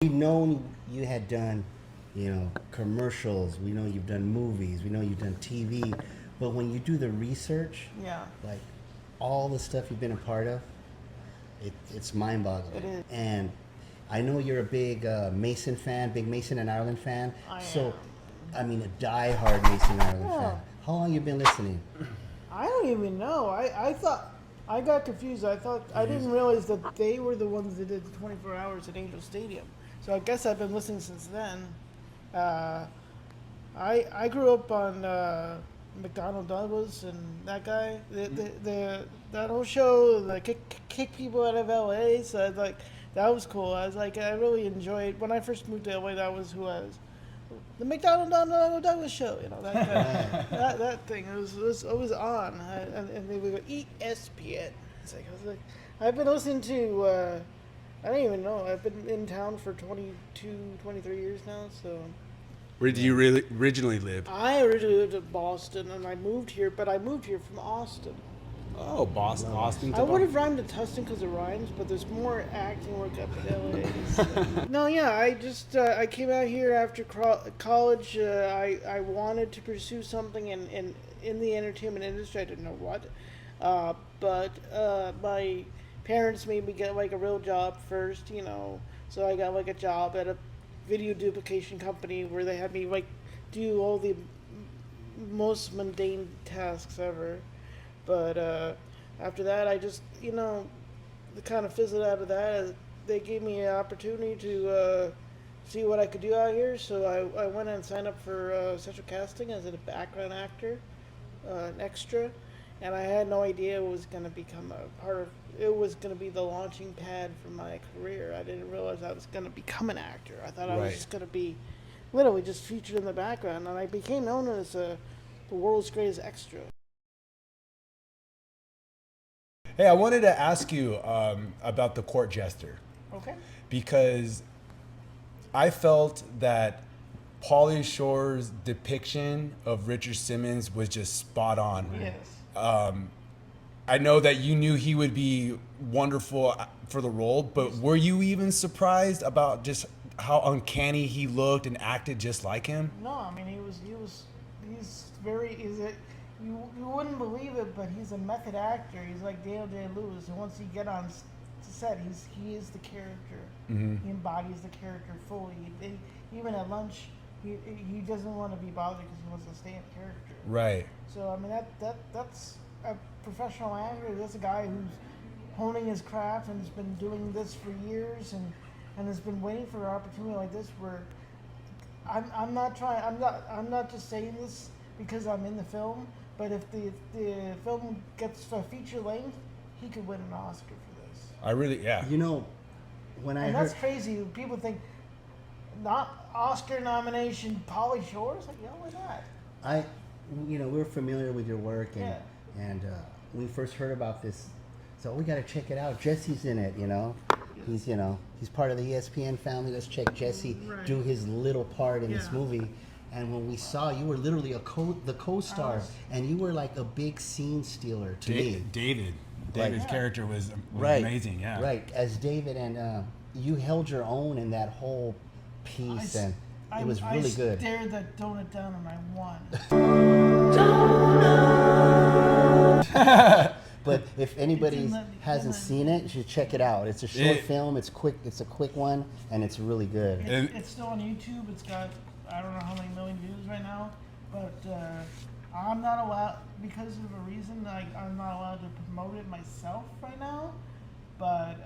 We know you had done, commercials. We know you've done movies. We know you've done TV. But when you do the research, Yeah. like all the stuff you've been a part of, it's mind-boggling. It is. And I know you're a big Mason fan, big Mason and Ireland fan. So, I mean, a die-hard Mason and Ireland fan. How long you been listening? I don't even know. I thought I got confused. I didn't realize that they were the ones that did the 24 hours at Angel Stadium. So I guess I've been listening since then. I grew up on McDonnell Douglas and that guy. That whole show, like kick people out of LA. So that was cool. I really enjoyed when I first moved to LA. That was who I was. The McDonnell Douglas show, that thing. It was on, and they would go ESPN. I've been listening to. I don't even know. I've been in town for 22, 23 years now. So. Where did you really originally live? I originally lived in Boston, and I moved here, but I moved here from Austin. Oh, Boston, Austin. I would have rhymed to Tustin because it rhymes, but there's more acting work up in LA. No, yeah, I came out here after college. I wanted to pursue something in the entertainment industry. I didn't know what, but my parents made me get like a real job first, So I got like a job at a video duplication company where they had me like do all the most mundane tasks ever. But after that, I just, kind of fizzled out of that. They gave me an opportunity to see what I could do out here. So I went and signed up for Central Casting as a background actor, an extra. And I had no idea it was going to become it was going to be the launching pad for my career. I didn't realize I was going to become an actor. I thought I was just going to be literally just featured in the background. And I became known as the world's greatest extra. Hey, I wanted to ask you about the Court Jester. Okay. Because I felt that Pauly Shore's depiction of Richard Simmons was just spot on. Yes. I know that you knew he would be wonderful for the role, but were you even surprised about just how uncanny he looked and acted just like him? No, I mean you wouldn't believe it, but he's a method actor. He's like Daniel Day-Lewis, and once you get on set, he is the character. Mm-hmm. He embodies the character fully. Even at lunch, he doesn't want to be bothered because he wants to stay in character. Right. So I mean that's a professional actor. That's a guy who's honing his craft and has been doing this for years and has been waiting for an opportunity like this where I'm not just saying this because I'm in the film. But if the film gets a feature length, he could win an Oscar for this. I really, yeah. When I and heard... that's crazy. People think, not Oscar nomination, Pauly Shore? It's like, why not? we're familiar with your work, and we first heard about this, so we got to check it out. Jesse's in it, He's part of the ESPN family. Let's check Jesse do his little part in this movie. And when we saw you were literally the co-star, and you were like a big scene stealer to me. David's character was amazing, yeah. Right, as David, and you held your own in that whole piece, and it was really good. I stared that donut down and I won. But if anybody hasn't seen it, you should check it out. It's a short film. It's quick. It's a quick one, and it's really good. It's still on YouTube. It's got I don't know how many million views right now, but I'm not allowed because of a reason. I'm not allowed to promote it myself right now. But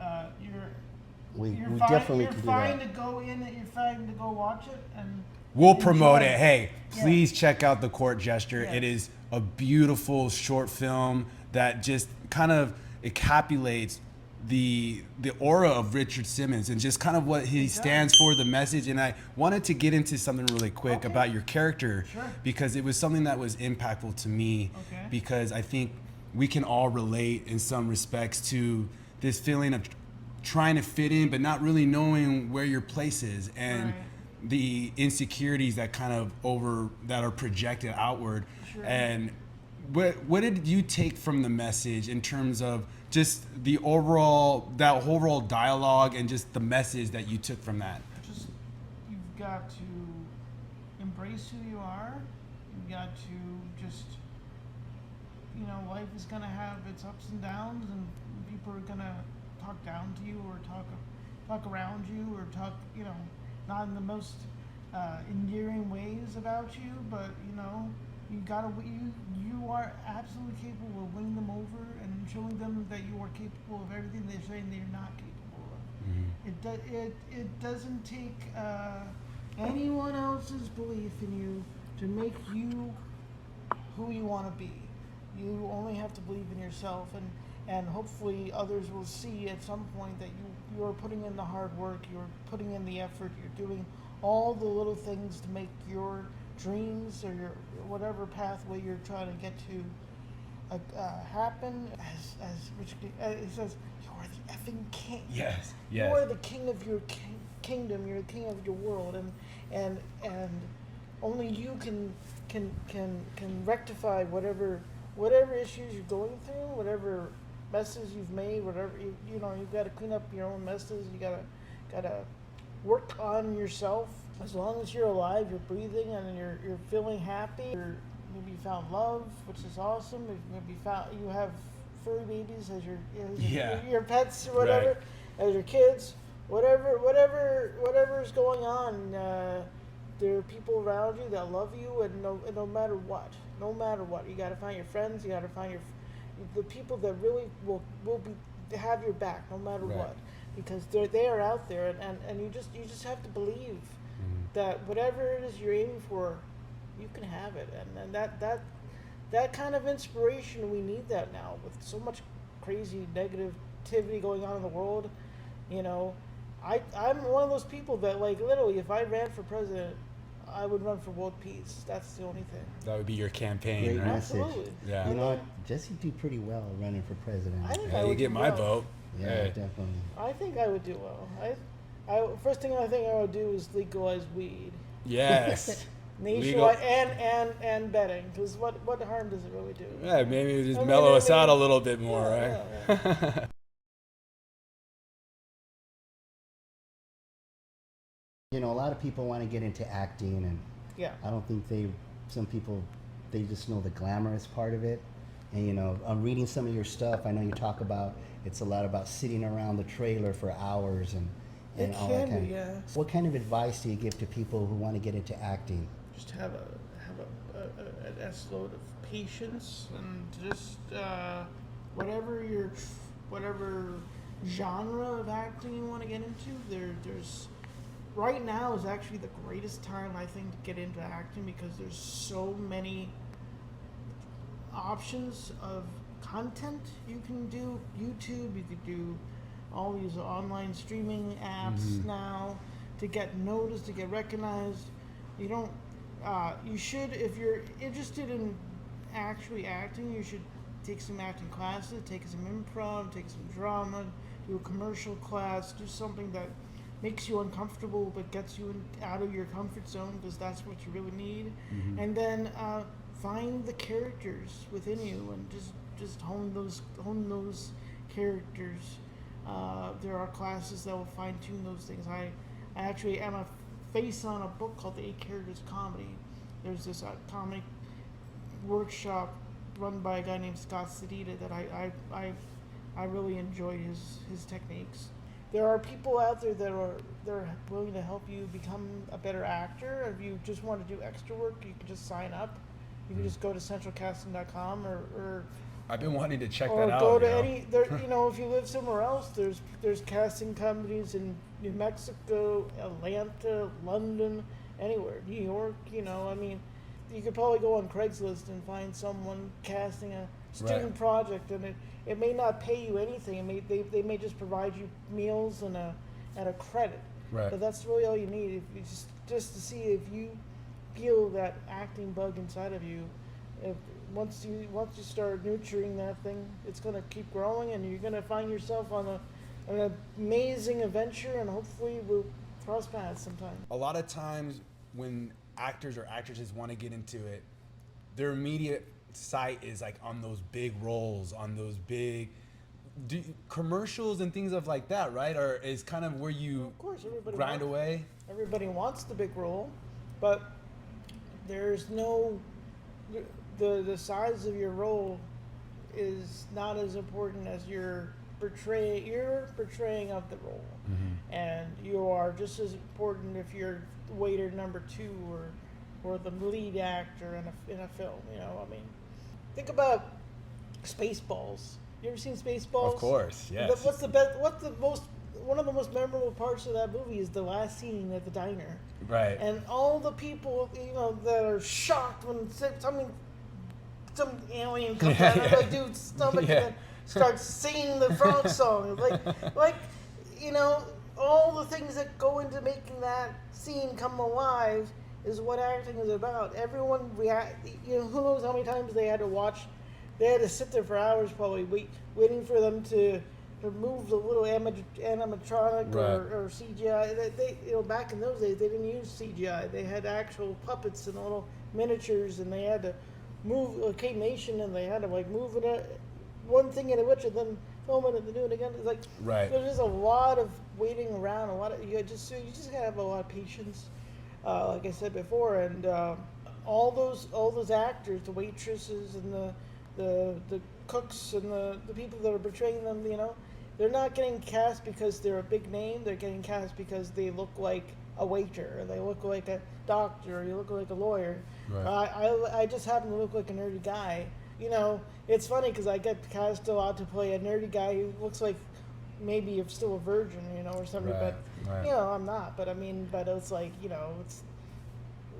we you're definitely can do fine that. to go in. You're fine to go watch it, and we'll promote it. Hey, please check out the Court Jester. It is a beautiful short film that just kind of encapsulates the aura of Richard Simmons and just kind of what he stands for, the message. And I wanted to get into something really quick about your character because it was something that was impactful to me because I think we can all relate in some respects to this feeling of trying to fit in but not really knowing where your place is and the insecurities that kind of that are projected outward. And what did you take from the message in terms of just the overall dialogue and just the message that you took from that? got to embrace who you are. You got to just, life is gonna have its ups and downs, and people are gonna talk down to you or talk around you or talk, not in the most endearing ways about you, but you are absolutely capable of winning them over and showing them that you are capable of everything they're saying they're not capable of. It doesn't take anyone else's belief in you to make you who you want to be. You only have to believe in yourself, and hopefully others will see at some point that you are putting in the hard work, you're putting in the effort, you're doing all the little things to make your dreams or your whatever pathway you're trying to get to happen. As Richard he says, you are the effing king. Yes. You are the king of your kingdom. You're the king of your world, and only you can rectify whatever issues you're going through, whatever messes you've made, whatever you've got to clean up your own messes. You gotta work on yourself. As long as you're alive, you're breathing, and you're feeling happy. Maybe you found love, which is awesome. Maybe you have furry babies as your pets or whatever, as your kids. Whatever is going on, there are people around you that love you, and no matter what, you got to find your friends. You got to find the people that really will have your back no matter what, because they are out there, and you just have to believe that whatever it is you're aiming for, you can have it, and that kind of inspiration, we need that now with so much crazy negativity going on in the world. I'm one of those people that, like, literally, if I ran for president, I would run for world peace. That's the only thing. That would be your campaign, Great right? message. Absolutely. Yeah. You know what? Jesse do pretty well running for president. I think Yeah, I you would get do my well. vote. Yeah, Hey. definitely. I think I would do well. First thing I think I would do is legalize weed. Yes. Nationwide and betting, because what harm does it really do? Yeah, maybe just mellow us out a little bit more, yeah, right? yeah. A lot of people want to get into acting, and Yeah. I don't think some people, they just know the glamorous part of it. And I'm reading some of your stuff. I know you talk about, it's a lot about sitting around the trailer for hours and It all can that kind be, of. yeah. What kind of advice do you give to people who want to get into acting? Just have an S-load of patience, and just whatever genre of acting you want to get into. There's right now is actually the greatest time, I think, to get into acting, because there's so many options of content you can do. YouTube, you could do all these online streaming apps now to get noticed, to get recognized. You should, if you're interested in actually acting, you should take some acting classes, take some improv, take some drama, do a commercial class, do something that makes you uncomfortable but gets you out of your comfort zone, because that's what you really need. And then find the characters within you and just hone those characters. There are classes that will fine-tune those things. I actually am a face on a book called The 8 Characters Comedy. There's this comic workshop run by a guy named Scott Sedita that I really enjoy his techniques. There are people out there that are willing to help you become a better actor. If you just want to do extra work, you can just sign up. You can just go to centralcasting.com or I've been wanting to check or that out. go to any there. If you live somewhere else, there's casting companies in New Mexico, Atlanta, London, anywhere, New York. You could probably go on Craigslist and find someone casting a student project, and it may not pay you anything. They may just provide you meals and a credit. Right. But that's really all you need. If you just to see if you feel that acting bug inside of you. Once you start nurturing that thing, it's going to keep growing, and you're going to find yourself on an amazing adventure, and hopefully we'll cross paths sometime. A lot of times when actors or actresses want to get into it, their immediate sight is like on those big roles, on those big commercials and things of like that, right? Or is kind of where you Of course, everybody grind wants, away? everybody wants the big role, but there's no the size of your role is not as important as your portraying of the role, and you are just as important if you're waiter number 2 or the lead actor in a film. You know, I mean, think about Spaceballs. You ever seen Spaceballs? Of course, yes. One of the most memorable parts of that movie is the last scene at the diner. Right. And all the people, you know, that are shocked when some alien comes out of a dude's stomach and then starts singing the frog song. Like, you know, all the things that go into making that scene come alive is what acting is about. Everyone you know, who knows how many times they had to sit there for hours probably waiting for them to move the little animatronic or CGI. They, you know, back in those days they didn't use CGI. They had actual puppets and little miniatures, and they had to move K-Mation, and they had to like move it one thing in a which and then film it and then do it again. It's like there's just a lot of waiting around, you just gotta have a lot of patience, like I said before, and all those actors, the waitresses and the cooks and the people that are portraying them, you know, they're not getting cast because they're a big name. They're getting cast because they look like a waiter, or they look like a doctor, or you look like a lawyer. Right. I just happen to look like a nerdy guy. You know, it's funny because I get cast a lot to play a nerdy guy who looks like maybe you're still a virgin, you know, or something. Right, But right. you know, I'm not. But I mean, but it's like, you know,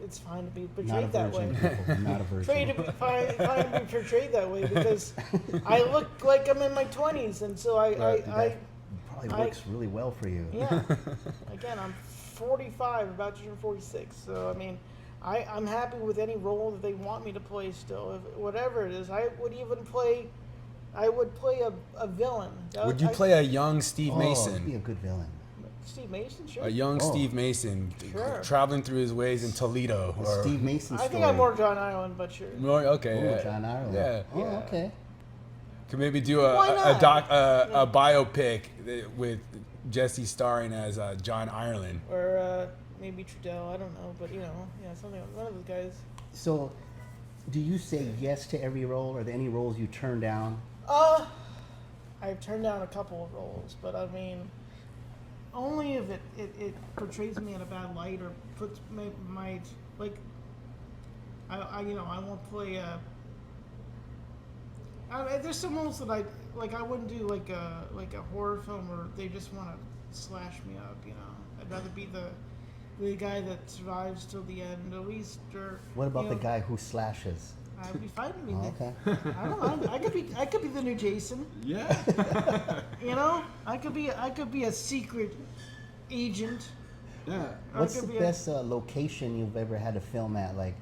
it's fine to be Not a portrayed that virgin, way. people. Not a Fine virgin. to be portrayed that way because I look like I'm in my 20s, and so That probably works really well for you. yeah. Again, I'm 45, about to turn 46. So I mean, I'm happy with any role that they want me to play. Still, whatever it is, I would play a villain. Would you play a young Steve Oh, Mason? be a good villain. Steve Mason? Sure. A young Oh. Steve Mason Sure. traveling through his ways in Toledo. The Or, Steve Mason I story. think I'm more John Ireland, but sure. okay. Oh, yeah. John Ireland. Yeah. Oh, Yeah. okay. Could maybe do Why not? a biopic with Jesse starring as John Ireland. Or maybe Trudell. I don't know, but you know, yeah, something like one of those guys. So, do you say yes to every role? Are there any roles you turn down? I've turned down a couple of roles, but I mean, only if it portrays me in a bad light or puts my like. I you know, I won't play there's some roles that I wouldn't do like a horror film where they just want to slash me up. You know, I'd rather be the guy that survives till the end at least. Or What about you the know, guy who slashes? I'd be fine with me. Okay. I don't know. I could be the new Jason. Yeah. You know, I could be a secret agent. Yeah. What's could the be best location you've ever had to film at? Like,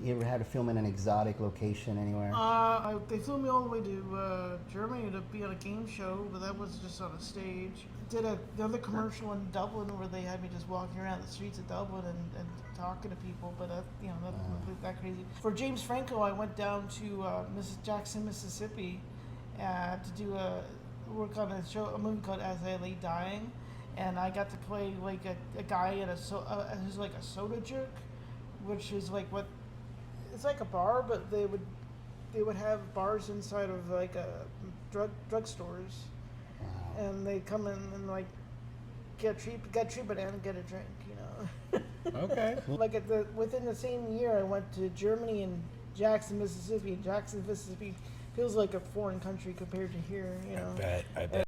you ever had to film in an exotic location anywhere? They flew me all the way to Germany to be on a game show, but that was just on a stage. Did another commercial in Dublin where they had me just walking around the streets of Dublin and talking to people, but you know, nothing that crazy. For James Franco, I went down to Jackson, Mississippi, to do work on a movie called As I Lay Dying, and I got to play like a guy who's like a soda jerk, which is like what. It's like a bar, but they would have bars inside of like a drugstores, and they come in and like get treatment and get a drink, you know. Okay. Like within the same year, I went to Germany and Jackson, Mississippi. Jackson, Mississippi feels like a foreign country compared to here, you know. I bet.